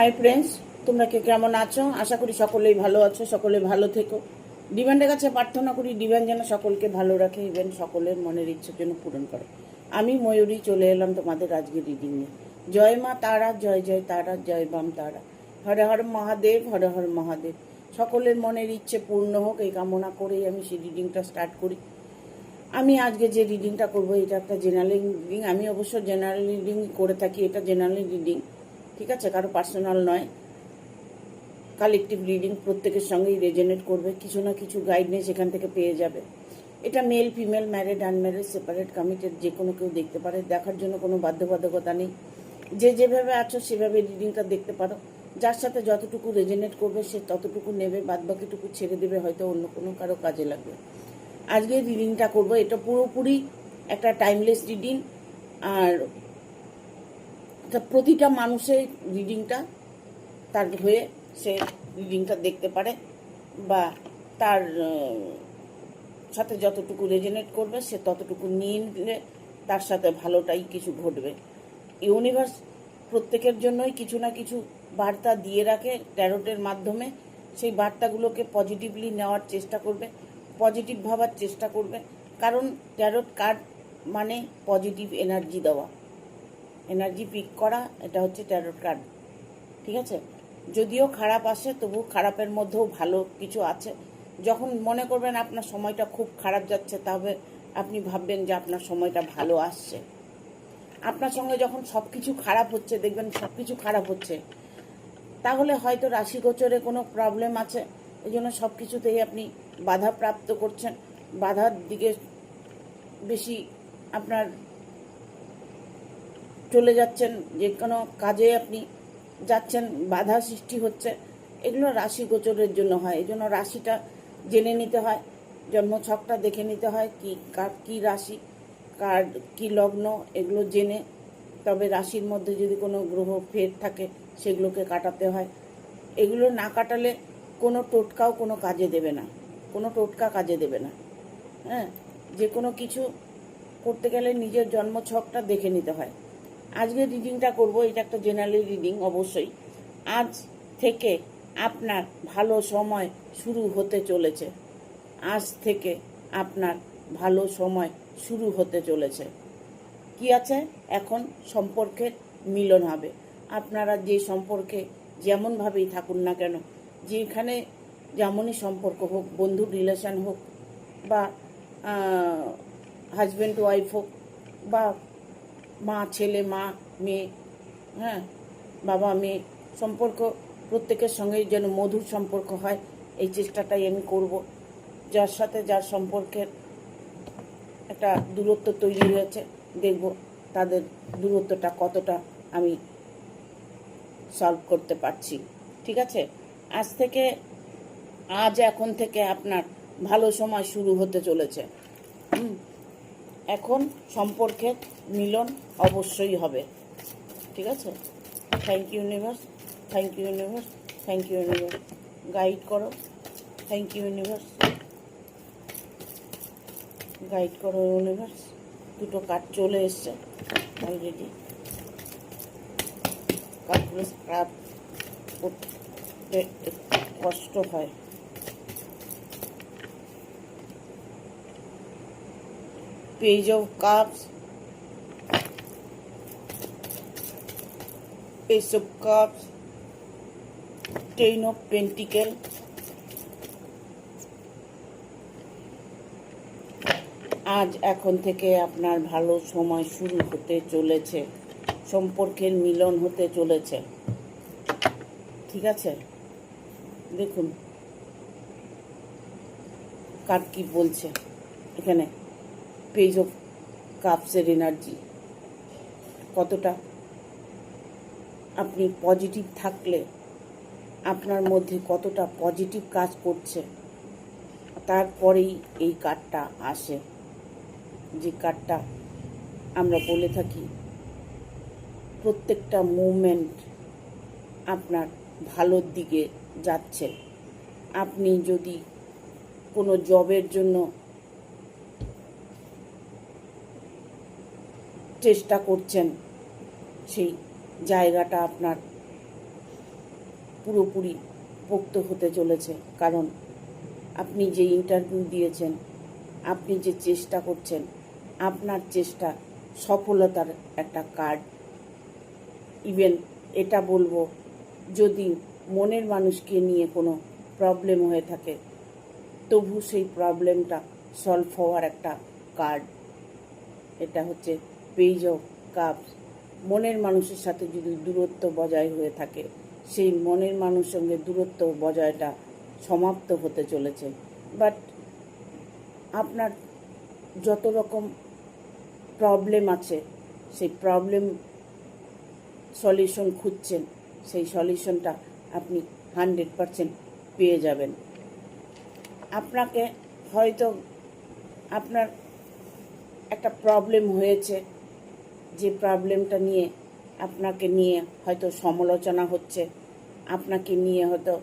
Hi friends, তোমরা কে কেমন আছো? আশা করি সকলেই ভালো আছো, সকলে ভালো থেকো। ডিভাইনের কাছে প্রার্থনা করি ডিভাইন যেন সকলকে ভালো রাখে, ইভেন সকলের মনের ইচ্ছের জন্য পূরণ করে। আমি ময়ূরী চলে এলাম তোমাদের আজকে রিডিং নিয়ে। জয় মা তারা, জয় জয় তারা, জয় বাম তারা। হরে হর মহাদেব, হরে হর মহাদেব। সকলের মনের ইচ্ছে পূর্ণ হোক এই কামনা করেই আমি সেই রিডিংটা স্টার্ট করি। আমি আজকে যে রিডিংটা করবো এটা একটা জেনারেল রিডিং। আমি অবশ্য জেনারেল রিডিং করে থাকি, এটা জেনারেল রিডিং, ঠিক আছে, কারো পার্সোনাল নয়। কালেকটিভ রিডিং, প্রত্যেকের সঙ্গেই রেজনেট করবে, কিছু না কিছু গাইডেন্স এখান থেকে পেয়ে যাবে। এটা male female, married unmarried, separate committed, যে কোনো কেউ দেখতে পারে। দেখার জন্য কোনো বাধ্যবাধকতা নেই, যে যেভাবে আছো সেভাবে রিডিংটা দেখতে পারো। যার সাথে যতটুকু রেজনেট করবে সে ততটুকু নেবে, বাদবাকিটুকু ছেড়ে দেবে, হয়তো অন্য কোনো কারো কাজে লাগবে। আজকে রিডিংটা করবো, এটা পুরোপুরি একটা টাইমলেস রিডিং। আর প্রতিটা মানুষের রিডিংটা তার হয়ে সে রিডিংটা দেখতে পারে, বা তার সাথে যতটুকু রেজনেট করবে সে ততটুকু নিয়ে নিলে তার সাথে ভালোটাই কিছু ঘটবে। ইউনিভার্স প্রত্যেকের জন্যই কিছু না কিছু বার্তা দিয়ে রাখে ট্যারোটের মাধ্যমে। সেই বার্তাগুলোকে পজিটিভলি নেওয়ার চেষ্টা করবে, পজিটিভ ভাবার চেষ্টা করবে, কারণ ট্যারোট কার্ড মানে পজিটিভ এনার্জি দেওয়া, এনার্জি পিক করা, এটা হচ্ছে ট্যারোট কার্ড, ঠিক আছে। যদিও খারাপ আসে তবু খারাপের মধ্যেও ভালো কিছু আছে। যখন মনে করবেন আপনার সময়টা খুব খারাপ যাচ্ছে, তবে আপনি ভাববেন যে আপনার সময়টা ভালো আসছে। আপনার সঙ্গে যখন সব কিছু খারাপ হচ্ছে, দেখবেন সব কিছু খারাপ হচ্ছে, তাহলে হয়তো রাশি গোচরে কোনো প্রবলেম আছে, এই জন্য সব কিছুতেই আপনি বাধা প্রাপ্ত করছেন, বাধার দিকে বেশি আপনার চলে যাচ্ছেন, যে কোনো কাজে আপনি যাচ্ছেন বাধা সৃষ্টি হচ্ছে। এগুলো রাশি গোচরের জন্য হয়, এই জন্য রাশিটা জেনে নিতে হয়, জন্মছকটা দেখে নিতে হয়, কি কার কী রাশি, কার কী লগ্ন, এগুলো জেনে তবে রাশির মধ্যে যদি কোনো গ্রহ ফের থাকে সেগুলোকে কাটাতে হয়। এগুলো না কাটালে কোনো টোটকাও কোনো কাজে দেবে না, কোনো টোটকা কাজে দেবে না। হ্যাঁ, যে কোনো কিছু করতে গেলে নিজের জন্মছকটা দেখে নিতে হয়। আজকে রিডিংটা করব, এটা একটা জেনারেল রিডিং অবশ্যই। আজ থেকে আপনার ভালো সময় শুরু হতে চলেছে, আজ থেকে আপনার ভালো সময় শুরু হতে চলেছে। কি আছে? এখন সম্পর্কের মিলন হবে। আপনারা যে সম্পর্কে যেমনভাবেই থাকুন না কেন, যেখানে যেমনই সম্পর্ক হোক, বন্ধুর রিলেশন হোক, বা হাজব্যান্ড ওয়াইফ হোক, বা মা ছেলে, মা মেয়ে, হ্যাঁ, বাবা মেয়ে, সম্পর্ক প্রত্যেকের সঙ্গেই যেন মধুর সম্পর্ক হয়, এই চেষ্টাটাই আমি করব। যার সাথে যার সম্পর্কের একটা দূরত্ব তৈরি হয়েছে, দেখব তাদের দূরত্বটা কতটা আমি সলভ করতে পারছি, ঠিক আছে। এখন থেকে আপনার ভালো সময় শুরু হতে চলেছে। এখন সম্পর্কের মিলন অবশ্যই হবে, ঠিক আছে। Thank you universe, thank you universe, thank you universe, guide করো। থ্যাংক ইউ ইউনিভার্স, গাইড করো ইউনিভার্স। দুটো কার্ড চলে এসছে অলরেডি, কার্ডগুলো স্ক্রাব করতে কষ্ট হয়। Page of cups, Ace of Cups, Ten of Pentacles, আজ এখন থেকে আপনার ভালো সময় শুরু হতে চলেছে, সম্পর্কের মিলন হতে চলেছে, ঠিক আছে। দেখুন কার কি বলছে এখানে। পেজ অফ কাপসের এনার্জি কতটা আপনি পজিটিভ থাকলে আপনার মধ্যে কতটা পজিটিভ কাজ করছে, তারপরেই এই কার্ডটা আসে, যে কার্ডটা আমরা বলে থাকি প্রত্যেকটা মুভমেন্ট আপনার ভালোর দিকে যাচ্ছে। আপনি যদি কোনো জবের জন্য চেষ্টা করছেন, সেই জায়গাটা আপনার পুরোপুরি পোক্ত হতে চলেছে। কারণ আপনি যে ইন্টারভিউ দিয়েছেন, আপনি যে চেষ্টা করছেন, আপনার চেষ্টা সফলতার একটা কার্ড। ইভেন এটা বলবো, যদি মনের মানুষকে নিয়ে কোনো প্রবলেম হয়ে থাকে, তবু সেই প্রবলেমটা সলভ হওয়ার একটা কার্ড। এটা হচ্ছে পেজ অফ কাপস। মনের মানুষের সাথে যদি দূরত্ব বজায় হয়ে থাকে, সেই মনের মানুষের সঙ্গে দূরত্ব বজায়টা সমাপ্ত হতে চলেছে। বাট আপনার যত রকম প্রবলেম আছে, সেই প্রবলেম সলিউশন খুঁজছেন, সেই সলিউশনটা আপনি 100% পেয়ে যাবেন। আপনাকে হয়তো আপনার একটা প্রবলেম হয়েছে, যে প্রবলেমটা নিয়ে আপনাকে নিয়ে হয়তো সমালোচনা হচ্ছে, আপনাকে নিয়ে হয়তো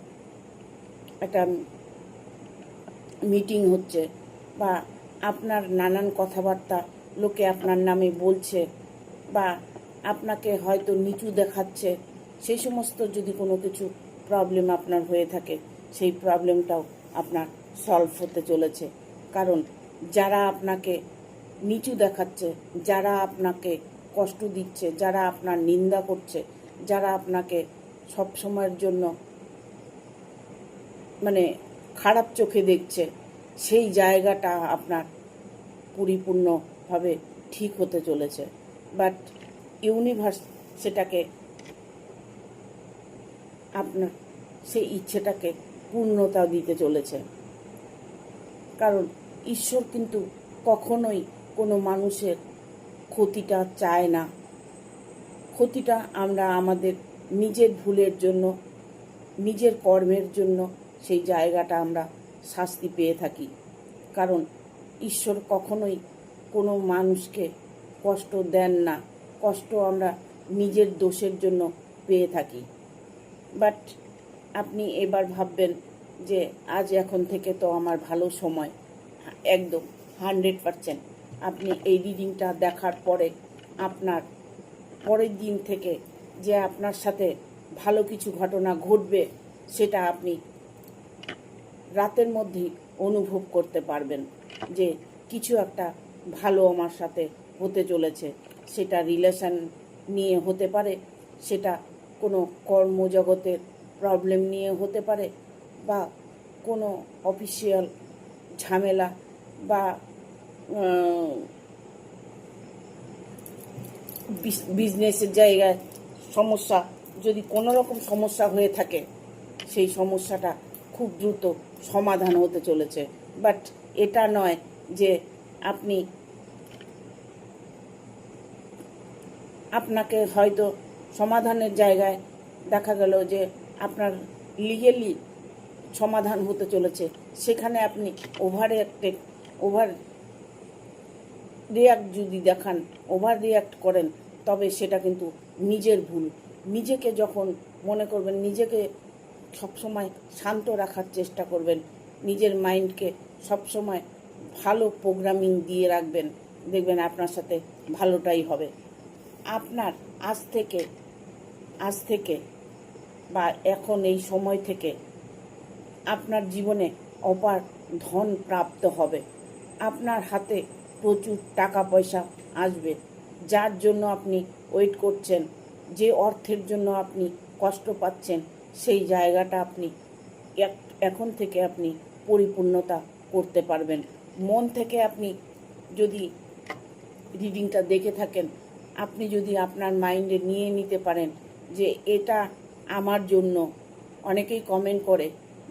একটা মিটিং হচ্ছে, বা আপনার নানান কথাবার্তা লোকে আপনার নামে বলছে, বা আপনাকে হয়তো নিচু দেখাচ্ছে। সেই সমস্ত যদি কোনো কিছু প্রবলেম আপনার হয়ে থাকে, সেই প্রবলেমটাও আপনার সলভ হতে চলেছে। কারণ যারা আপনাকে নিচু দেখাচ্ছে, যারা আপনাকে কষ্ট দিচ্ছে, যারা আপনার নিন্দা করছে, যারা আপনাকে সব সময়ের জন্য মানে খারাপ চোখে দেখছে, সেই জায়গাটা আপনার পরিপূর্ণভাবে ঠিক হতে চলেছে। বাট ইউনিভার্স সেটাকে, আপনার সেই ইচ্ছেটাকে পূর্ণতা দিতে চলেছে। কারণ ঈশ্বর কিন্তু কখনোই কোনো মানুষের ক্ষতিটা চায় না। ক্ষতিটা আমরা আমাদের নিজের ভুলের জন্য, নিজের কর্মের জন্য সেই জায়গাটা আমরা শাস্তি পেয়ে থাকি। কারণ ঈশ্বর কখনোই কোনো মানুষকে কষ্ট দেন না। কষ্ট আমরা নিজের দোষের জন্য পেয়ে থাকি। বাট আপনি এবার ভাববেন যে আজ এখন থেকে তো আমার ভালো সময়। একদম 100% আপনি এই রিডিংটা দেখার পরে আপনার পরের দিন থেকে যে আপনার সাথে ভালো কিছু ঘটনা ঘটবে, সেটা আপনি রাতের মধ্যেই অনুভব করতে পারবেন যে কিছু একটা ভালো আমার সাথে হতে চলেছে। সেটা রিলেশন নিয়ে হতে পারে, সেটা কোনো কর্মজগতের প্রবলেম নিয়ে হতে পারে, বা কোনো অফিসিয়াল ঝামেলা, বা বিজনেসের জায়গায় সমস্যা। যদি কোনো রকম সমস্যা হয়ে থাকে, সেই সমস্যাটা খুব দ্রুত সমাধান হতে চলেছে। বাট এটা নয় যে আপনি, আপনাকে হয়তো সমাধানের জায়গায় দেখা গেল যে আপনার লিগেলি সমাধান হতে চলেছে, সেখানে আপনি ওভার রিয়াক্ট যদি দেখান, ওভার রিয়াক্ট করেন, তবে সেটা কিন্তু নিজের ভুল। নিজেকে যখন মনে করবেন, নিজেকে সবসময় শান্ত রাখার চেষ্টা করবেন, নিজের মাইন্ডকে সবসময় ভালো প্রোগ্রামিং দিয়ে রাখবেন, দেখবেন আপনার সাথে ভালোটাই হবে। আপনার আজ থেকে বা এখন এই সময় থেকে আপনার জীবনে অপার ধন প্রাপ্ত হবে। আপনার হাতে প্রচুর টাকা পয়সা আসবে। যার জন্য আপনি ওয়েট করছেন, যে অর্থের জন্য আপনি কষ্ট পাচ্ছেন, সেই জায়গাটা আপনি এখন থেকে আপনি পরিপূর্ণতা করতে পারবেন। মন থেকে আপনি যদি রিডিংটা দেখে থাকেন, আপনি যদি আপনার মাইন্ডে নিয়ে নিতে পারেন যে এটা আমার জন্য। অনেকেই কমেন্ট করে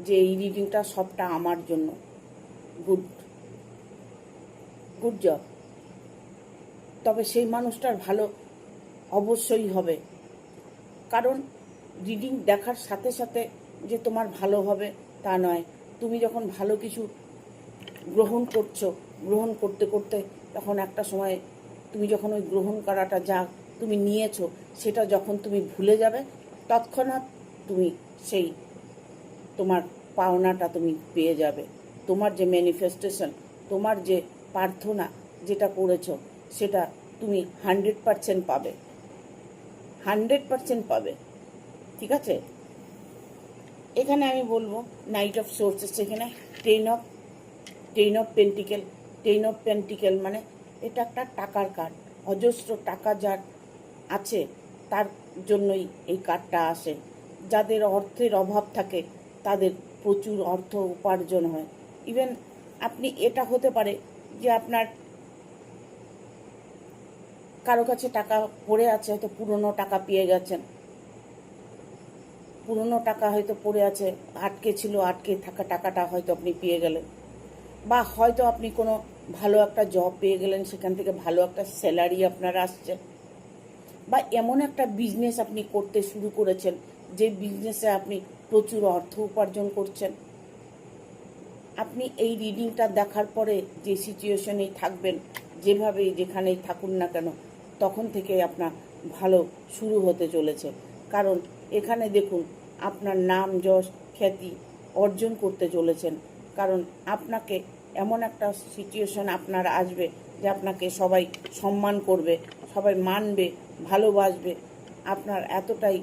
যে এই রিডিংটা সবটা আমার জন্য। Good job. তবে সেই মানুষটার ভালো অবশ্যই হবে। কারণ রিডিং দেখার সাথে সাথে যে তোমার ভালো হবে তা নয়। তুমি যখন ভালো কিছু গ্রহণ করছো, গ্রহণ করতে করতে তখন একটা সময় তুমি যখন ওই গ্রহণ করাটা যা তুমি নিয়েছো, সেটা যখন তুমি ভুলে যাবে, তৎক্ষণাৎ তুমি সেই তোমার পাওনাটা তুমি পেয়ে যাবে। তোমার যে ম্যানিফেস্টেশন, তোমার যে প্রার্থনা যেটা করেছো, সেটা তুমি 100% পাবে। 100% পাবে। ঠিক আছে? এখানে আমি বলবো নাইট অফ সোর্সেস, এখানে টেন অফ পেন্টিকেল মানে এটা একটা টাকার কার্ড। অজস্র টাকা যার আছে তার জন্যই এই কার্ডটা আসে। যাদের অর্থের অভাব থাকে তাদের প্রচুর অর্থ উপার্জন হয়। ইভেন আপনি এটা হতে পারে যে আপনার কারো কাছে টাকা পড়ে আছে, হয়তো পুরনো টাকা পেয়ে গেছেন, পুরনো টাকা হয়তো পড়ে আছে, আটকে থাকা টাকাটা হয়তো আপনি পেয়ে গেলেন, বা হয়তো আপনি কোনো ভালো একটা জব পেয়ে গেলেন, সেখান থেকে ভালো একটা স্যালারি আপনার আসছে, বা এমন একটা বিজনেস আপনি করতে শুরু করেছেন যে বিজনেসে আপনি প্রচুর অর্থ উপার্জন করছেন। আপনি এই রিডিংটা দেখার পরে যে সিচুয়েশনেই থাকবেন, যেভাবেই যেখানেই থাকুন না কেন, তখন থেকে আপনার ভালো শুরু হতে চলেছে। কারণ এখানে দেখুন আপনার নাম যশ খ্যাতি অর্জন করতে চলেছেন। কারণ আপনাকে এমন একটা সিচুয়েশন আপনার আসবে যে আপনাকে সবাই সম্মান করবে, সবাই মানবে, ভালোবাসবে। আপনার এতটাই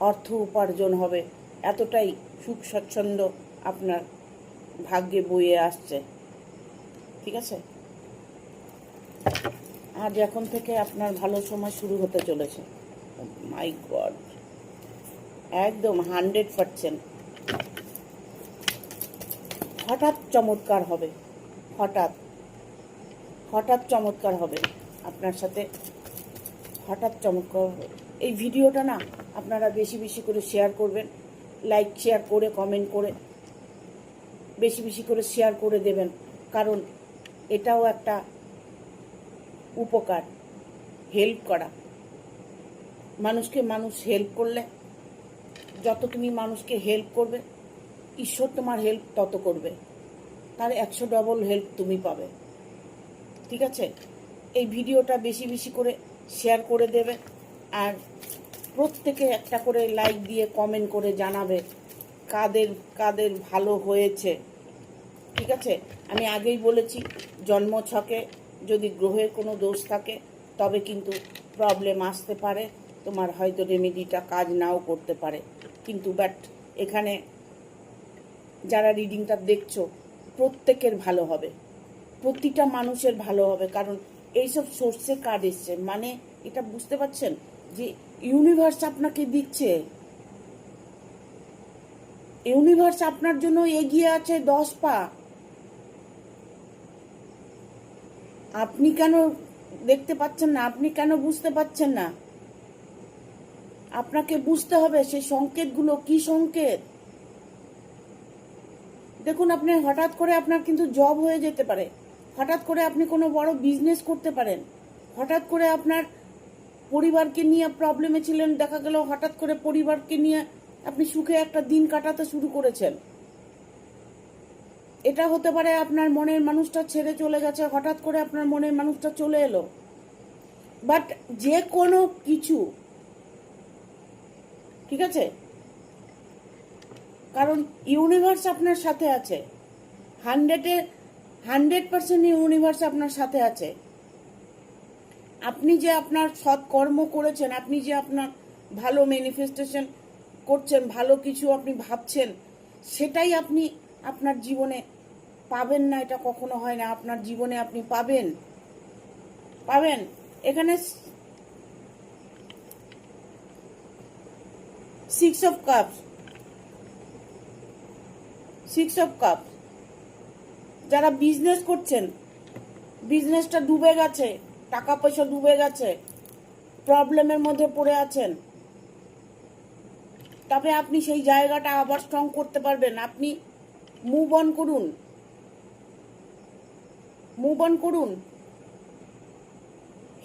অর্থ উপার্জন হবে, এতটাই সুখ স্বচ্ছন্দ আপনার ভাগ্যে বয়ে আসছে। ঠিক আছে, আজ এখন থেকে আপনার ভালো সময় শুরু হতে চলেছে। মাই গড, একদম 100%। হঠাৎ চমৎকার হবে, হঠাৎ হঠাৎ চমৎকার হবে আপনার সাথে, হঠাৎ চমৎকার হবে। এই ভিডিওটা না আপনারা বেশি বেশি করে শেয়ার করবেন, লাইক শেয়ার করে কমেন্ট করে বেশি বেশি করে শেয়ার করে দেবেন। কারণ এটাও একটা উপকার, হেল্প করা। মানুষকে মানুষ হেল্প করলে, যত তুমি মানুষকে হেল্প করবে, ঈশ্বর তোমার হেল্প তত করবে, তার 100 ডবল হেল্প তুমি পাবে। ঠিক আছে, এই ভিডিওটা বেশি বেশি করে শেয়ার করে দেবে, আর প্রত্যেকে একটা করে লাইক দিয়ে কমেন্ট করে জানাবে কাদের কাদের ভালো হয়েছে। ঠিক আছে, আমি আগেই বলেছি জন্মছকে যদি গ্রহের কোনো দোষ থাকে তবে কিন্তু প্রবলেম আসতে পারে, তোমার হয়তো রেমেডিটা কাজ নাও করতে পারে। কিন্তু বাট এখানে যারা রিডিংটা দেখছো প্রত্যেকের ভালো হবে, প্রতিটা মানুষের ভালো হবে। কারণ এইসব সোর্সে কার্ড এসছে, মানে এটা বুঝতে পারছেন যে ইউনিভার্স আপনাকে দিচ্ছে, ইউনিভার্স আপনার জন্য এগিয়ে আছে 10 পা। আপনি কেন দেখতে পাচ্ছেন না? আপনি কেন বুঝতে পারছেন না? আপনাকে বুঝতে হবে সেই সংকেতগুলো কি সংকেত। দেখুন, আপনি হঠাৎ করে আপনার কিন্তু জব হয়ে যেতে পারে, হঠাৎ করে আপনি কোনো বড় বিজনেস করতে পারেন, হঠাৎ করে আপনার পরিবারকে নিয়ে প্রবলেমে ছিলেন, দেখা গেল হঠাৎ করে পরিবারকে নিয়ে আপনি সুখে একটা দিন কাটাতে শুরু করেছেন। এটা হতে পারে আপনার মনের মানুষটা ছেড়ে চলে গেছে, হঠাৎ করে আপনার মনের মানুষটা চলে এলো। বাট যে কোনো কিছু, ঠিক আছে, কারণ ইউনিভার্স আপনার সাথে আছে, 100% ইউনিভার্স আপনার সাথে আছে। আপনি যে আপনার সৎ কর্ম করেছেন, আপনি যে আপনার ভালো ম্যানিফেস্টেশন করছেন, ভালো কিছু আপনি ভাবছেন, সেটাই আপনি আপনার জীবনে পাবেন না, এটা কখনো হয় না। আপনার জীবনে আপনি পাবেন পাবেন। এখানে 6 অফ কাপস, 6 অফ কাপস। যারা বিজনেস করছেন, বিজনেসটা ডুবে গেছে, টাকা পয়সা ডুবে গেছে, প্রবলেমের মধ্যে পড়ে আছেন, তবে আপনি সেই জায়গাটা আবার স্ট্রং করতে পারবেন। আপনি মুভ অন করুন, মুভ অন করুন।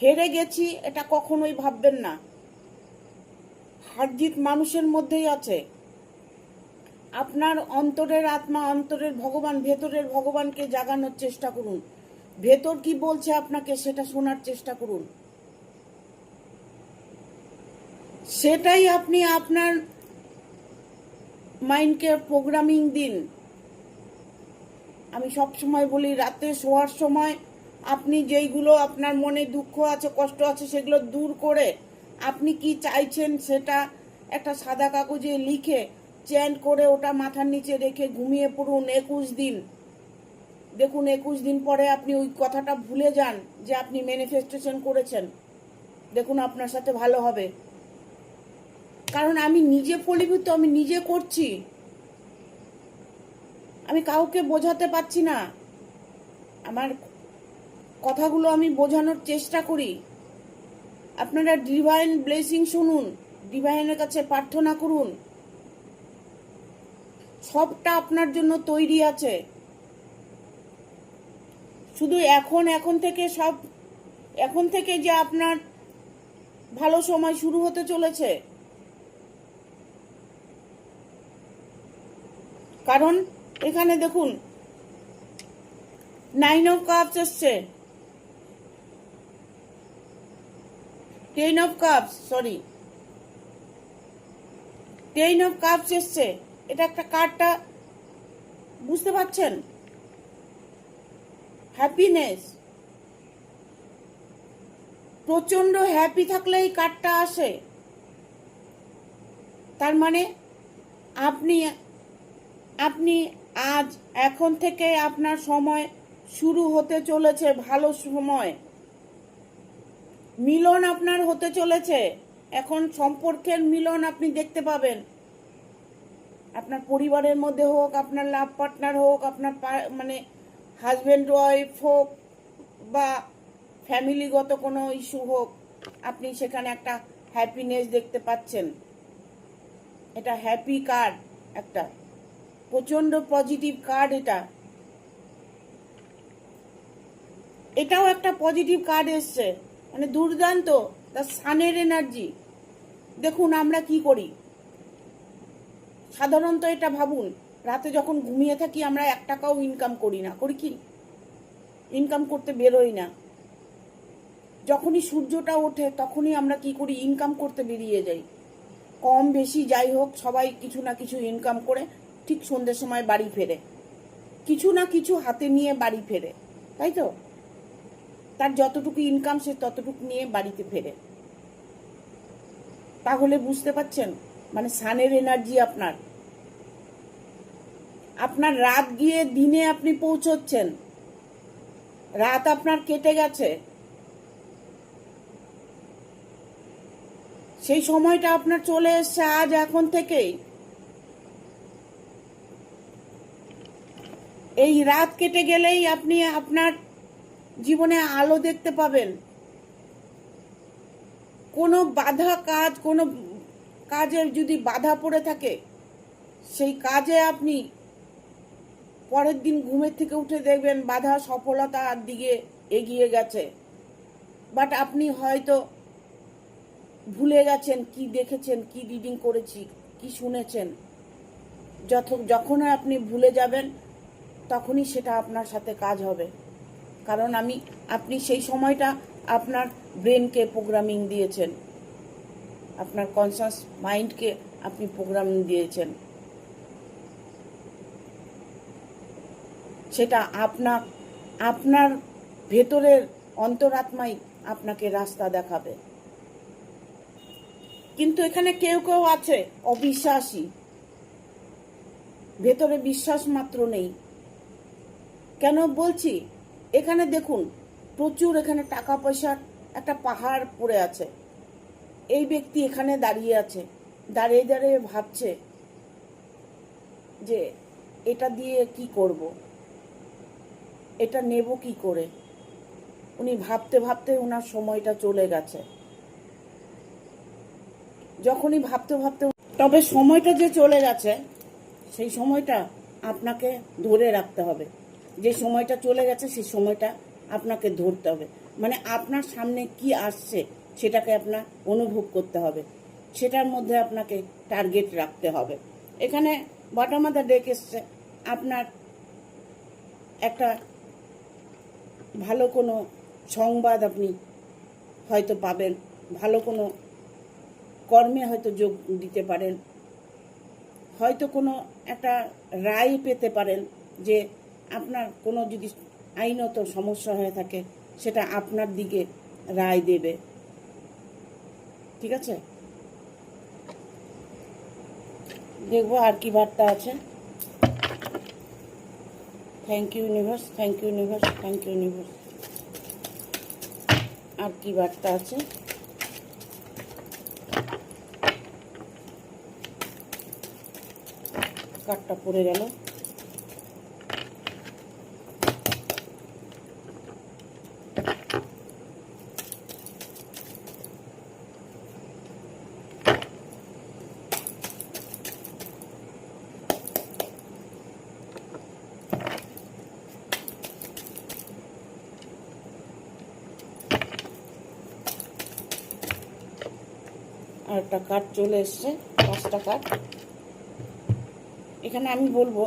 হেরে গেছি এটা কখনোই ভাববেন না, হার জিত মানুষের মধ্যেই আছে। আপনার অন্তরের আত্মা, অন্তরের ভগবান, ভেতরের ভগবানকে জাগানোর চেষ্টা করুন। ভেতর কি বলছে আপনাকে সেটা শোনার চেষ্টা করুন, সেটাই আপনি আপনার মাইন্ডকে প্রোগ্রামিং দিন। আমি সব সময় বলি, রাতে শোয়ার সময় আপনি যেইগুলো আপনার মনে দুঃখ আছে, কষ্ট আছে, সেগুলো দূর করে আপনি কি চাইছেন সেটা একটা সাদা কাগজে লিখে চ্যান্ট করে ওটা মাথার নিচে রেখে ঘুমিয়ে পড়ুন 21 দিন। দেখুন 21 দিন পরে আপনি ওই কথাটা ভুলে যান যে আপনি ম্যানিফেস্টেশন করেছেন। দেখুন আপনার সাথে ভালো হবে। কারণ আমি নিজে ফলীভূত, আমি নিজে করছি, আমি কাউকে বোঝাতে পারছি না। আমার কথাগুলো আমি বোঝানোর চেষ্টা করি। আপনারা ডিভাইন ব্লেসিং শুনুন, ডিভাইনের কাছে প্রার্থনা করুন। সবটা আপনার জন্য তৈরি আছে। শুধু এখন থেকে যে আপনার ভালো সময় শুরু হতে চলেছে। কারণ এখানে দেখুন 9 অফ কাপস এসছে, 10 অফ কাপস এসছে। এটা একটা কার্ডটা বুঝতে পারছেন? হ্যাপিনেস, প্রচন্ড হ্যাপি থাকলে এই কার্ডটা আসে। তার মানে আপনি আজ এখন থেকে আপনার সময় শুরু হতে চলেছে, ভালো সময়। মিলন আপনার হতে চলেছে। এখন সম্পর্কের মিলন আপনি দেখতে পাবেন। আপনার পরিবারের মধ্যে হোক, আপনার লাভ পার্টনার হোক, আপনার মানে হাজব্যান্ড ওয়াইফ হোক, বা ফ্যামিলিগত কোনো ইস্যু হোক, আপনি সেখানে একটা হ্যাপিনেস দেখতে পাচ্ছেন। এটা হ্যাপি কার্ড, একটা প্রচন্ড পজিটিভ কার্ড। এটাও একটা পজিটিভ কার্ড এসছে, মানে দুর্দান্ত। দ্য সানের এনার্জি। দেখুন আমরা কি করি সাধারণত, এটা ভাবুন, রাতে যখন ঘুমিয়ে থাকি আমরা 1 টাকাও ইনকাম করি না, করি কি? ইনকাম করতে বেরোই না। যখনই সূর্যটা ওঠে তখনই আমরা কি করি? ইনকাম করতে বেরিয়ে যাই। কম বেশি যাই হোক, সবাই কিছু না কিছু ইনকাম করে ঠিক সন্ধ্যের সময় বাড়ি ফেরে, কিছু না কিছু হাতে নিয়ে বাড়ি ফেরে, তাই তো? তার যতটুকু ইনকাম সে ততটুকু নিয়ে বাড়িতে ফেরে। তাহলে বুঝতে পাচ্ছেন, মানে সানের এনার্জি আপনার রাত গিয়ে দিনে আপনি পৌঁছচ্ছেন। রাত আপনার কেটে গেছে, সেই সময়টা আপনার চলে এসছে আজ, এখন থেকেই। এই রাত কেটে গেলেই আপনি আপনার জীবনে আলো দেখতে পাবেন। কোনো কাজে যদি বাধা পড়ে থাকে, সেই কাজে আপনি পরের দিন ঘুমের থেকে উঠে দেখবেন বাধা সফলতার দিকে এগিয়ে গেছে। বাট আপনি হয়তো ভুলে গেছেন কি দেখেছেন, কি রিডিং করেছি, কি শুনেছেন। যখন আপনি ভুলে যাবেন তখনই সেটা আপনার সাথে কাজ হবে। কারণ আপনি সেই সময়টা আপনার ব্রেনকে প্রোগ্রামিং দিয়েছেন, আপনার কনসাস মাইন্ডকে আপনি প্রোগ্রামিং দিয়েছেন। সেটা আপনার ভেতরের অন্তরাত্মাই আপনাকে রাস্তা দেখাবে। কিন্তু এখানে কেউ কেউ আছে অবিশ্বাসী, ভেতরে বিশ্বাস মাত্র নেই। কেন বলছি? এখানে দেখুন প্রচুর এখানে টাকা পয়সার একটা পাহাড় পড়ে আছে। এই ব্যক্তি এখানে দাঁড়িয়ে আছে, দাঁড়িয়ে দাঁড়িয়ে ভাবছে যে এটা দিয়ে কি করব, এটা নেব কি করে। উনি ভাবতে ভাবতে ওনার সময়টা চলে গেছে। যখনই ভাবতে ভাবতে, তবে সময়টা যে চলে গেছে সেই সময়টা আপনাকে ধরে রাখতে হবে। যে সময়টা চলে গেছে সেই সময়টা আপনাকে ধরতে হবে। মানে আপনার সামনে কি আসছে সেটাকে আপনার অনুভব করতে হবে, সেটার মধ্যে আপনাকে টার্গেট রাখতে হবে। এখানে বটম অফ দ্য ডেক এসছে, আপনার একটা ভালো কোনো সংবাদ আপনি হয়তো পাবেন, ভালো কোনো কর্মে হয়তো যোগ দিতে পারেন, হয়তো কোনো একটা রায় পেতে পারেন যে আপনার কোনো যদি আইনত সমস্যা হয়ে থাকে সেটা আপনার দিকে রায় দেবে। ঠিক আছে? দেখবো আর কি বার্তা আছে। Thank you universe, thank you universe, thank you universe. আর কি বার্তা আছে? কার্ডটা পড়ে গেল। আর একটা কার্ড চলে এসছে, 5টা কার্ড। এখানে আমি বলবো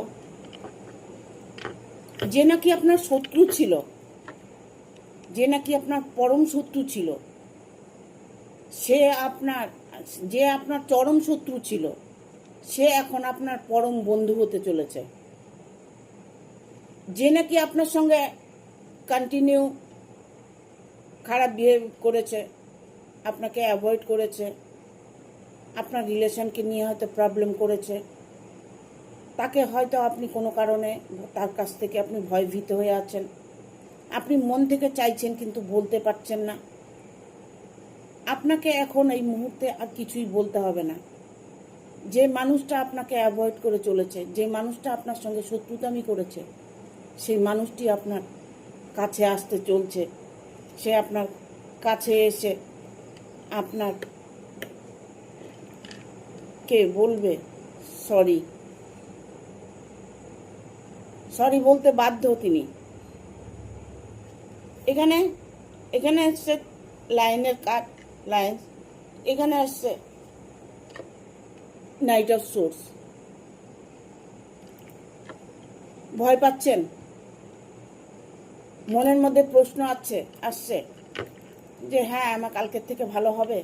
যে নাকি আপনার শত্রু ছিল, যে নাকি আপনার পরম শত্রু ছিল, যে আপনার চরম শত্রু ছিল, সে এখন আপনার পরম বন্ধু হতে চলেছে। যে নাকি আপনার সঙ্গে কন্টিনিউ খারাপ বিহেভ করেছে, আপনাকে অ্যাভয়েড করেছে, আপনার রিলেশনকে নিয়ে হয়তো প্রবলেম করেছে, তাকে হয়তো আপনি কোনো কারণে তার কাছ থেকে আপনি ভয়ভীত হয়ে আছেন, আপনি মন থেকে চাইছেন কিন্তু বলতে পারছেন না। আপনাকে এখন এই মুহূর্তে আর কিছুই বলতে হবে না। যে মানুষটা আপনাকে অ্যাভয়েড করে চলেছে, যে মানুষটা আপনার সঙ্গে শত্রুতামি করেছে, সেই মানুষটি আপনার কাছে আসতে চলছে। সে আপনার কাছে এসে আপনার কে বলবে সরি, সরি বলতে বাধ্য তিনি। এখানে এখানে এসছে লাইনের কার্ড, লাইন। এখানে আসছে নাইট অফ সোর্স। ভয় পাচ্ছেন, মনের মধ্যে প্রশ্ন আসছে যে হ্যাঁ আমার কালকের থেকে ভালো হবে,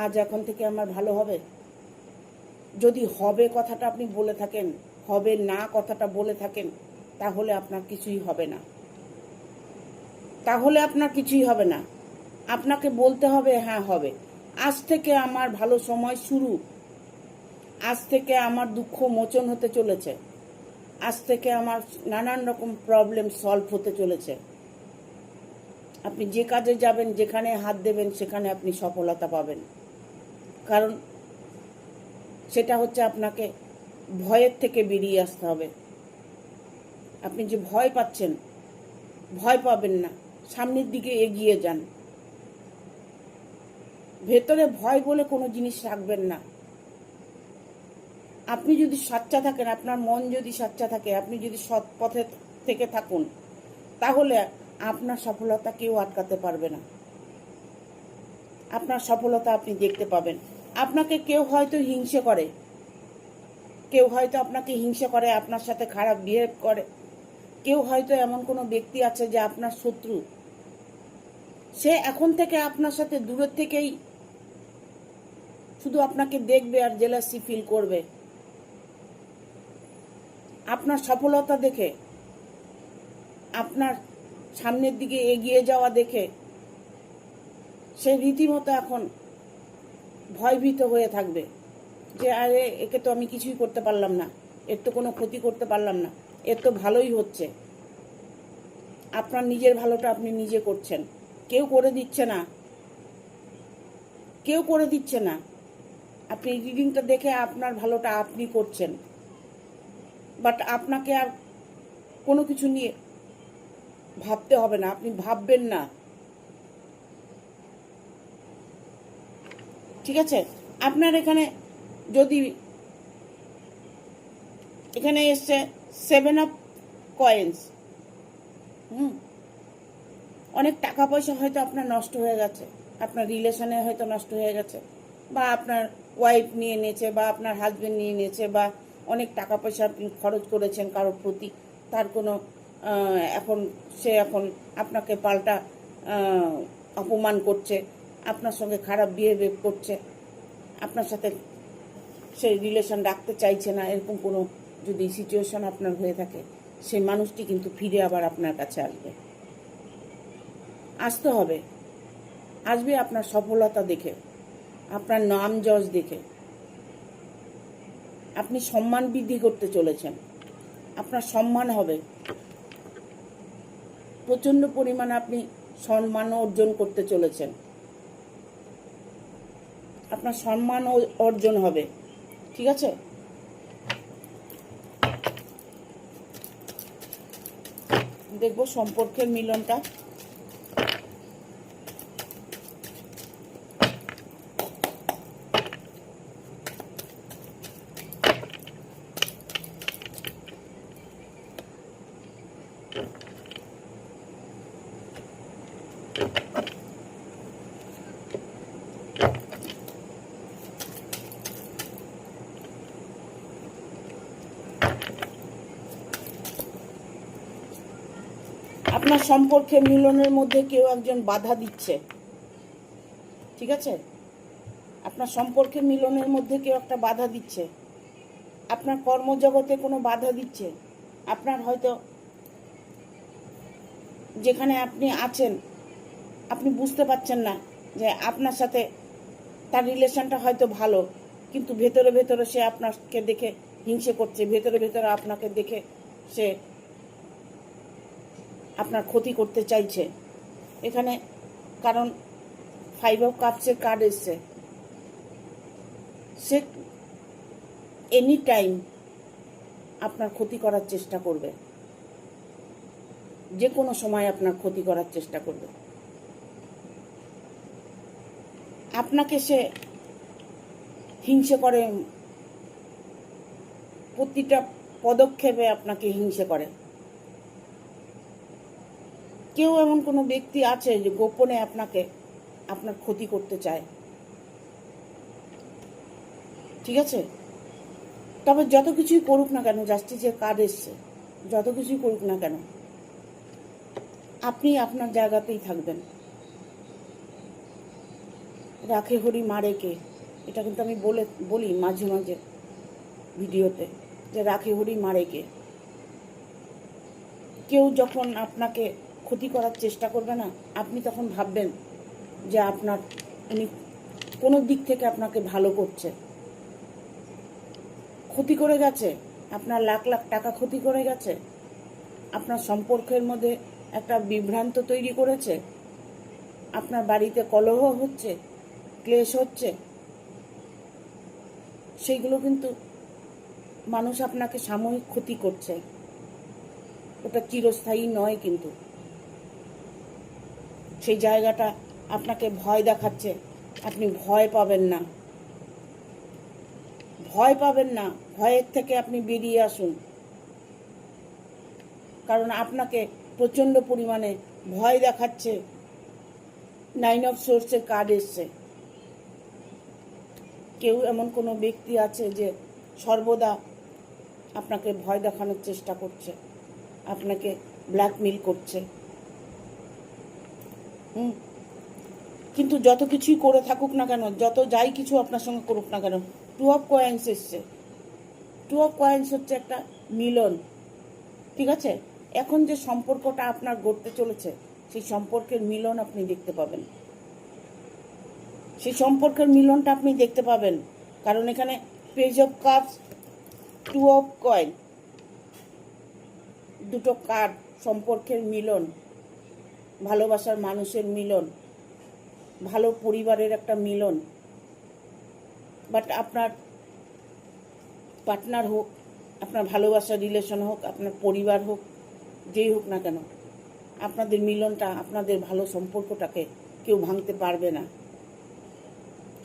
আজ এখন থেকে আমার ভালো হবে। যদি হবে কথাটা আপনি বলে থাকেন, হবে না কথাটা বলে থাকেন, তাহলে আপনার কিছুই হবে না, তাহলে আপনার কিছুই হবে না। আপনাকে বলতে হবে হ্যাঁ হবে, আজ থেকে আমার ভালো সময় শুরু, আজ থেকে আমার দুঃখ মোচন হতে চলেছে, আজ থেকে আমার নানান রকম প্রবলেম সলভ হতে চলেছে। আপনি যে কাজে যাবেন, যেখানে হাত দেবেন, সেখানে আপনি সফলতা পাবেন। কারণ সেটা হচ্ছে আপনাকে ভয়ের থেকে বেরিয়ে আসতে হবে। আপনি যে ভয় পাচ্ছেন, ভয় পাবেন না, সামনের দিকে এগিয়ে যান। ভেতরে ভয় বলে কোনো জিনিস রাখবেন না। আপনি যদি সচ্চা থাকেন, আপনার মন যদি সচ্চা থাকে, আপনি যদি সৎ পথে থেকে থাকুন, তাহলে আপনার সফলতা কেউ আটকাতে পারবে না। আপনার সফলতা আপনি দেখতে পাবেন। আপনাকে কেউ হয়তো হিংসে করে, কেউ হয়তো আপনাকে হিংসে করে, আপনার সাথে খারাপ বিহেভ করে, কেউ হয়তো এমন কোনো ব্যক্তি আছে যে আপনার শত্রু, সে এখন থেকে আপনার সাথে দূরের থেকেই শুধু আপনাকে দেখবে আর জেলাসি ফিল করবে। আপনার সফলতা দেখে, আপনার সামনের দিকে এগিয়ে যাওয়া দেখে সে রীতিমতো এখন ভয়ভীত হয়ে থাকবে যে আরে একে তো আমি কিছুই করতে পারলাম না, এর তো কোনো ক্ষতি করতে পারলাম না, এর তো ভালোই হচ্ছে। আপনার নিজের ভালোটা আপনি নিজে করছেন, কেউ করে দিচ্ছে না, কেউ করে দিচ্ছে না। আপনি রিডিংটা দেখে আপনার ভালোটা আপনি করছেন, বাট আপনাকে আর কোনো কিছু নিয়ে ভাবতে হবে না, আপনি ভাববেন না, ঠিক আছে? আপনার এখানে যদি এখানে এসছে 7 অফ কয়েন্স, অনেক টাকা পয়সা হয়তো আপনার নষ্ট হয়ে গেছে, আপনার রিলেশনে হয়তো নষ্ট হয়ে গেছে, বা আপনার ওয়াইফ নিয়ে নিয়েছে, বা আপনার হাজবেন্ড নিয়ে নিয়েছে, বা অনেক টাকা পয়সা আপনি খরচ করেছেন কারোর প্রতি, তার কোনো এখন আপনাকে পাল্টা অপমান করছে, আপনার সঙ্গে খারাপ বিহেভ করছে, আপনার সাথে সেই রিলেশন রাখতে চাইছে না। এরকম কোনো যদি সিচুয়েশন আপনার হয়ে থাকে, সেই মানুষটি কিন্তু ফিরে আবার আপনার কাছে আসতে হবে, আসবে আপনার সফলতা দেখে, আপনার নাম যশ দেখে, আপনি সম্মান বৃদ্ধি করতে চলেছেন, আপনার সম্মান হবে, প্রচণ্ড পরিমাণে আপনি সম্মান অর্জন করতে চলেছেন, আপনার সম্মান অর্জন হবে। ঠিক আছে, দেখবো সম্পর্কের মিলনটা। আপনার সম্পর্কে মিলনের মধ্যে কেউ একজন বাধা দিচ্ছে। ঠিক আছে, আপনার সম্পর্কে মিলনের মধ্যে কেউ একটা বাধা দিচ্ছে, আপনার কর্মজগতে কোনো বাধা দিচ্ছে। আপনার হয়তো যেখানে আপনি আছেন আপনি বুঝতে পারছেন না যে আপনার সাথে তার রিলেশনটা হয়তো ভালো, কিন্তু ভেতরে ভেতরে সে আপনাকে দেখে হিংসে করছে, ভেতরে ভেতরে আপনাকে দেখে সে আপনার ক্ষতি করতে চাইছে। এখানে কারণ 5 অফ কাপসের কার্ড এসছে, সে এনি টাইম আপনার ক্ষতি করার চেষ্টা করবে, যে কোনো সময় আপনার ক্ষতি করার চেষ্টা করবে। আপনাকে সে হিংসে করে, প্রতিটা পদক্ষেপে আপনাকে হিংসে করে। কেউ এমন কোনো ব্যক্তি আছে যে গোপনে আপনার ক্ষতি করতে চায়। ঠিক আছে, তবে যত কিছুই করুক না কেন, জাস্টিসের কার্ড এসছে, যত কিছুই করুক না কেন আপনি আপনার জায়গাতেই থাকবেন। রাখে হরি মারে কে, এটা কিন্তু আমি বলি মাঝে মাঝে ভিডিওতে, যে রাখে হরি মারে কে। কেউ যখন আপনাকে ক্ষতি করার চেষ্টা করবে না, আপনি তখন ভাববেন যে উনি কোনো দিক থেকে আপনাকে ভালো করছে। ক্ষতি করে গেছে, আপনার লাখ লাখ টাকা ক্ষতি করে গেছে, আপনার সম্পর্কের মধ্যে একটা বিভ্রান্ত তৈরি করেছে, আপনার বাড়িতে কলহ হচ্ছে, ক্লেশ হচ্ছে, সেইগুলো কিন্তু মানুষ আপনাকে সাময়িক ক্ষতি করছে, ওটা চিরস্থায়ী নয়। কিন্তু সেই জায়গাটা আপনাকে ভয় দেখাচ্ছে, আপনি ভয় পাবেন না, ভয় পাবেন না, ভয়ের থেকে আপনি বেরিয়ে আসুন। কারণ আপনাকে প্রচণ্ড পরিমাণে ভয় দেখাচ্ছে। 9 অফ সোর্সের কার্ড এসছে। কেউ এমন কোনো ব্যক্তি আছে যে সর্বদা আপনাকে ভয় দেখানোর চেষ্টা করছে, আপনাকে ব্ল্যাকমেল করছে। কিন্তু যত কিছুই করে থাকুক না কেন, যত যাই কিছু আপনার সঙ্গে করুক না কেন, 2 অফ কয়েন্স এসছে। 2 অফ কয়েন্স হচ্ছে একটা মিলন। ঠিক আছে, এখন যে সম্পর্কটা আপনার গড়তে চলেছে, সেই সম্পর্কের মিলন আপনি দেখতে পাবেন, সেই সম্পর্কের মিলনটা আপনি দেখতে পাবেন। কারণ এখানে page of cups, 2 of coin, দুটো কার্ড, সম্পর্কের মিলন, ভালোবাসার মানুষের মিলন, ভালো পরিবারের একটা মিলন। বাট আপনার পার্টনার হোক, আপনার ভালোবাসার রিলেশন হোক, আপনার পরিবার হোক, যেই হোক না কেন, আপনাদের মিলনটা, আপনাদের ভালো সম্পর্কটাকে কেউ ভাঙতে পারবে না।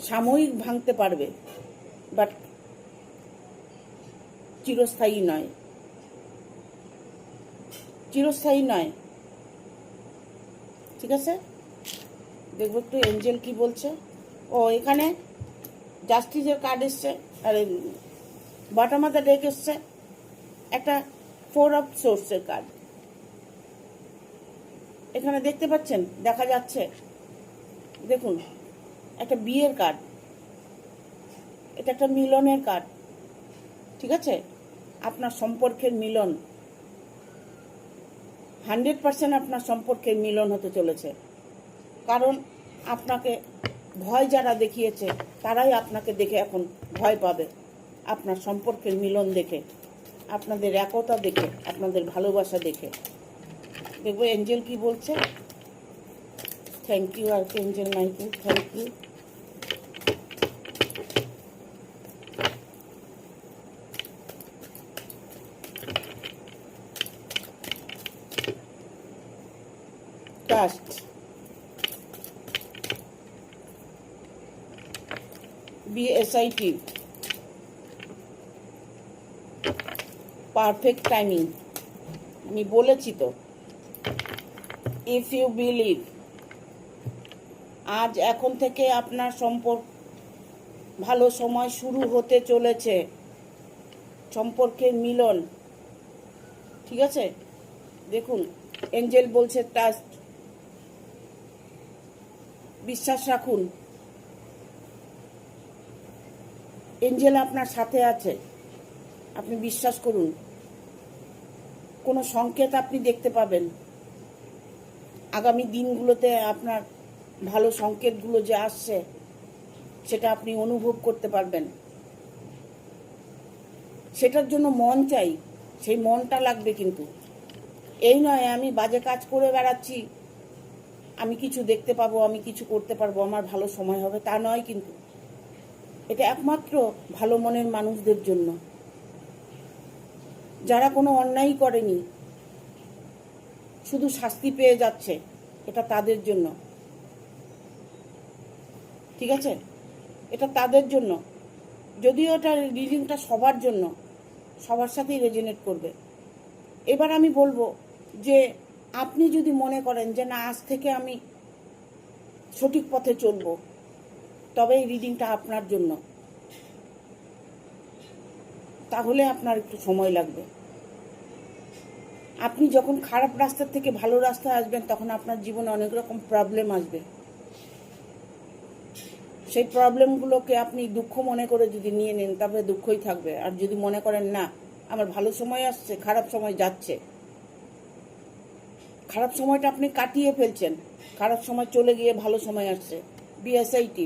সাময়িক ভাঙতে পারবে, বাট চিরস্থায়ী নয়, চিরস্থায়ী নয়। ঠিক আছে, দেখবো একটু এঞ্জেল কি বলছে। ও এখানে জাস্টিসের কার্ড এসছে, আর বটম অফ দ্য ডেক এসছে একটা 4 অফ সোর্সের কার্ড। এখানে দেখতে পাচ্ছেন, দেখা যাচ্ছে, দেখুন একটা বিয়ের কার্ড, এটা একটা মিলনের কার্ড। ঠিক আছে, আপনার সম্পর্কের মিলন, 100% আপনার সম্পর্কের মিলন হতে চলেছে। কারণ আপনাকে ভয় যারা দেখিয়েছে, তারাই আপনাকে দেখে এখন ভয় পাবে। আপনার সম্পর্কের মিলন দেখে, আপনাদের একতা দেখে, আপনাদের ভালোবাসা দেখে। দেখবো এঞ্জেল কি বলছে। Thank you archangel Michael, thank you. Trust, BSIT, perfect timing. আমি বলেছি তো, ইফ ইউ বিলিভ, আজ এখন থেকে আপনার সম্পর্ক ভালো সময় শুরু হতে চলেছে, সম্পর্কের মিলন। ঠিক আছে, দেখুন এঞ্জেল বলছে ট্রাস্ট, বিশ্বাস রাখুন, এঞ্জেল আপনার সাথে আছে, আপনি বিশ্বাস করুন। কোনো সংকেত আপনি দেখতে পাবেন আগামী দিনগুলোতে, আপনার ভালো সংকেতগুলো যে আসছে সেটা আপনি অনুভব করতে পারবেন। সেটার জন্য মন চাই, সেই মনটা লাগবে। কিন্তু এই নয় আমি বাজে কাজ করে বেড়াচ্ছি, আমি কিছু দেখতে পাবো, আমি কিছু করতে পারবো, আমার ভালো সময় হবে, তা নয়। কিন্তু এটা একমাত্র ভালো মনের মানুষদের জন্য, যারা কোনো অন্যায় করেনি, শুধু শাস্তি পেয়ে যাচ্ছে, এটা তাদের জন্য। ঠিক আছে, এটা তাদের জন্য। যদিও এটা রিডিংটা সবার জন্য, সবার সাথেই রেজোনেট করবে। এবার আমি বলবো যে আপনি যদি মনে করেন যে না, আজ থেকে আমি সঠিক পথে চলবো, তবে এই রিডিংটা আপনার জন্য। তাহলে আপনার একটু সময় লাগবে। আপনি যখন খারাপ রাস্তা থেকে ভালো রাস্তায় আসবেন, তখন আপনার জীবনে অনেক রকম প্রবলেম আসবে। সেই প্রবলেমগুলোকে আপনি দুঃখ মনে করে যদি নিয়ে নেন, তারপরে দুঃখই থাকবে। আর যদি মনে করেন না, আমার ভালো সময় আসছে, খারাপ সময় যাচ্ছে, খারাপ সময়টা আপনি কাটিয়ে ফেলছেন, খারাপ সময় চলে গিয়ে ভালো সময় আসছে। BSIT,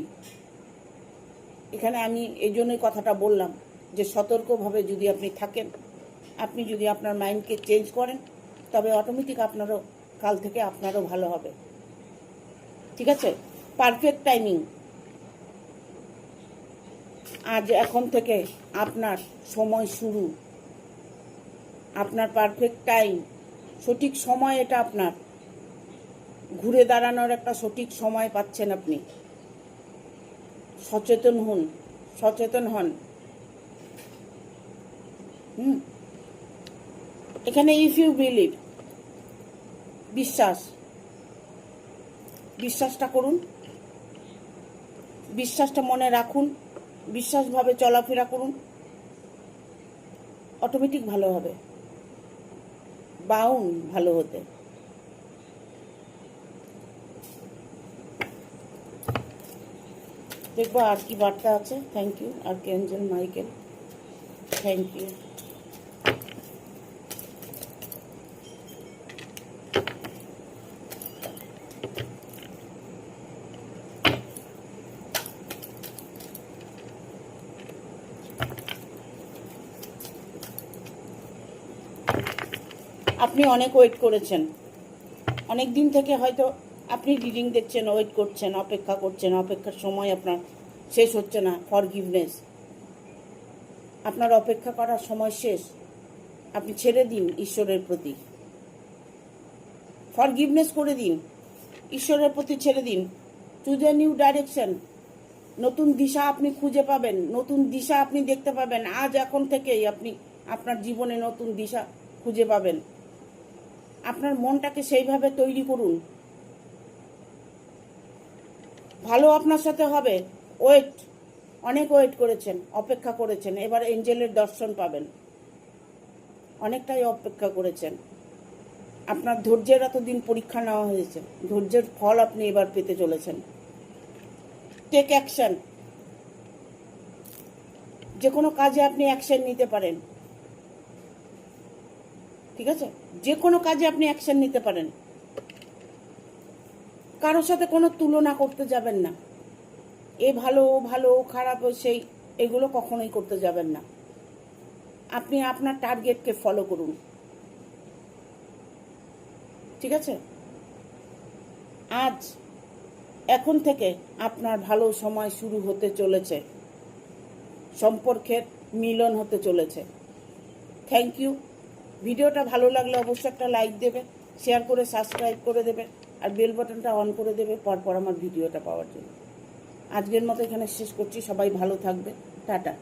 এখানে আমি এই জন্যই কথাটা বললাম যে সতর্কভাবে যদি আপনি থাকেন, আপনি যদি আপনার মাইন্ডকে চেঞ্জ করেন, তবে অটোমেটিক আপনারও কাল থেকে আপনারও ভালো হবে। ঠিক আছে, পারফেক্ট টাইমিং, আজ এখন থেকে আপনার সময় শুরু, আপনার পারফেক্ট টাইম, সঠিক সময় এটা আপনার। ঘুরে দাঁড়ানোর একটা সঠিক সময় পাচ্ছেন আপনি। সচেতন হন, সচেতন হন। এখানে ইফ ইউ বিলিভ, বিশ্বাস, বিশ্বাসটা করুন, বিশ্বাসটা মনে রাখুন, বিশ্বাসভাবে চলাফেরা করুন, অটোমেটিক ভালো হবে, বাউন ভালো হতে। দেখবো আর কি বার্তা আছে। Thank you archangel Michael, thank you. আপনি অনেক ওয়েট করেছেন, অনেক দিন থেকে হয়তো আপনি রিডিং দেখছেন, ওয়েট করছেন, অপেক্ষা করছেন, অপেক্ষার সময় আপনার শেষ হচ্ছে না। ফরগিভনেস, আপনার অপেক্ষা করার সময় শেষ। আপনি ছেড়ে দিন ঈশ্বরের প্রতি, ফরগিভনেস করে দিন, ঈশ্বরের প্রতি ছেড়ে দিন। চুজ এ নিউ ডাইরেকশন, নতুন দিশা আপনি খুঁজে পাবেন, নতুন দিশা আপনি দেখতে পাবেন। আজ এখন থেকেই আপনি আপনার জীবনে নতুন দিশা খুঁজে পাবেন। আপনার মনটাকে সেইভাবে তৈরি করুন, ভালো আপনার সাথে হবে। ওয়েট, অনেক ওয়েট করেছেন, অপেক্ষা করেছেন, এবার এঞ্জেলের দর্শন পাবেন। অনেকটাই অপেক্ষা করেছেন, আপনার ধৈর্যের এতদিন পরীক্ষা নেওয়া হয়েছে, ধৈর্যের ফল আপনি এবার পেতে চলেছেন। টেক অ্যাকশন, যে কোনো কাজে আপনি অ্যাকশন নিতে পারেন। ঠিক আছে, যে কোনো কাজে আপনি অ্যাকশন নিতে পারেন। কারোর সাথে কোনো তুলনা করতে যাবেন না, এ ভালো ও ভালো, ও খারাপ, ও সেই এগুলো কখনোই করতে যাবেন না। আপনি আপনার টার্গেটকে ফলো করুন, ঠিক আছে? আজ এখন থেকে আপনার ভালো সময় শুরু হতে চলেছে, সম্পর্কের মিলন হতে চলেছে। Thank you. ভিডিওটা ভালো লাগলে অবশ্যই একটা লাইক দেবে, শেয়ার করে সাবস্ক্রাইব করে দেবে, আর বেল বাটনটা অন করে দেবে পরপর আমার ভিডিওটা পাওয়ার জন্য। আজকের মতো এখানে শেষ করছি। সবাই ভালো থাকবে। টাটা।